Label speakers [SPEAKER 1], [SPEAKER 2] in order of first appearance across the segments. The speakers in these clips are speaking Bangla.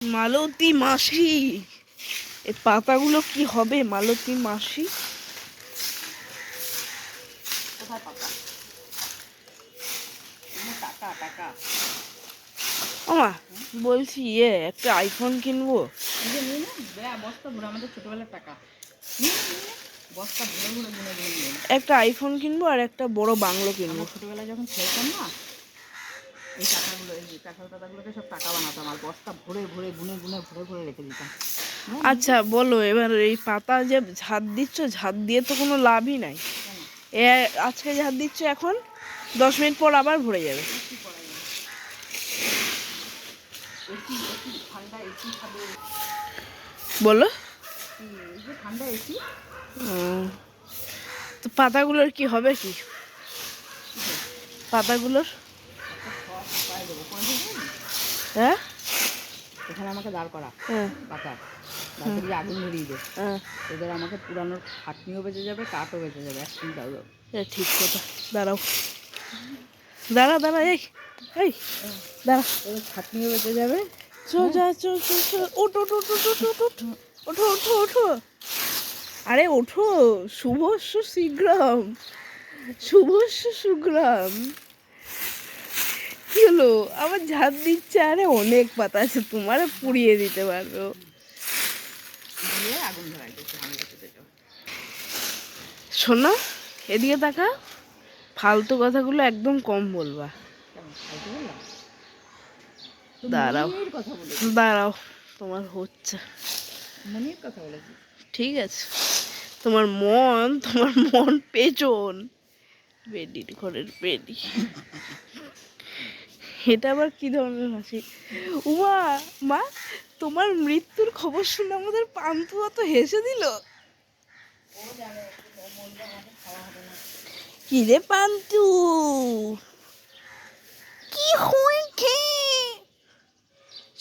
[SPEAKER 1] মালতী মাসি, এই পাতাগুলো কি হবে? মালতী মাসি
[SPEAKER 2] কোথায় পাতা? টাকা টাকা।
[SPEAKER 1] আমা বলছি একটা আইফোন কিনবো।
[SPEAKER 2] বস্তা ভরে, আমাদের ছোটবেলার টাকা। বস্তা ভরে ভরে গুনে গুনে নিয়ে
[SPEAKER 1] একটা আইফোন কিনবো আর একটা বড় বাংলো কিনবো।
[SPEAKER 2] আমরা ছোটবেলায় যখন খেলতাম না, এই টাকাগুলো, এই কাঁঠাল পাতাগুলোকে সব টাকা বানাতাম আর বস্তা ভরে ভরে গুনে গুনে ভরে ভরে রেখে দিতাম।
[SPEAKER 1] আচ্ছা বলো, এবার এই পাতা যে ঝাড় দিচ্ছ, ঝাড় দিয়ে তো কোনো লাভই নাই। এ আজকে ঝাড় দিচ্ছ, এখন 10 মিনিট পর আবার ভরে যাবে।
[SPEAKER 2] ঠান্ডা এসি খাবে,
[SPEAKER 1] বলো।
[SPEAKER 2] ঠান্ডা এসি।
[SPEAKER 1] তো পাতাগুলোর কি হবে? কি পাতাগুলোর? হ্যাঁ,
[SPEAKER 2] এখানে আমাকে দাঁড় করা
[SPEAKER 1] হ্যাঁ,
[SPEAKER 2] পাতা, দিয়ে আগুন ধরিয়ে দে। এদের আমাকে পুরানোর খাটনিও বেঁচে যাবে, কাঠও বেঁচে যাবে। একদিন দাও।
[SPEAKER 1] ঠিক কথা। দাঁড়াও দাঁড়া দাঁড়া, এই এই দাঁড়া।
[SPEAKER 2] এদের খাটনিও বেঁচে যাবে।
[SPEAKER 1] চো যা, চো চো চো, ওঠো ওঠো ওঠো ওঠো ওঠো ওঠো ওঠো ওঠো। আরে ওঠো, শুভস্য শীঘ্রম, শুভস্য শীঘ্রম। কি হলো? আমার ঝাড় দিচ্ছে। আরে অনেক পাতা আছে, তোমার পুড়িয়ে দিতে পারবো।
[SPEAKER 2] আগুন ধরাই দিচ্ছে।
[SPEAKER 1] শোনো, এদিকে তাকা। ফালতু কথাগুলো একদম কম বলবা। দাঁড়াও দাঁড়াও, তোমার হচ্ছে।
[SPEAKER 2] মনের কথা বলেছি।
[SPEAKER 1] ঠিক আছে, তোমার মন পেছন বেডির ঘরের বেডি। এটা আবার কি ধরনের হাসি? উমা, মা, তোমার মৃত্যুর খবর শুনে আমাদের পান্তুয়া তো হেসে দিল। কি রে পান্তু, কি হয়েছে?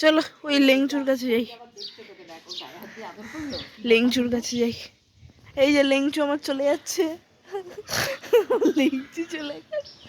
[SPEAKER 1] চলো ওই লেংচুর কাছে যাই, লেংচুর কাছে যাই। এই যে লেংচু আমার চলে যাচ্ছে, লেংচু চলে গেছে।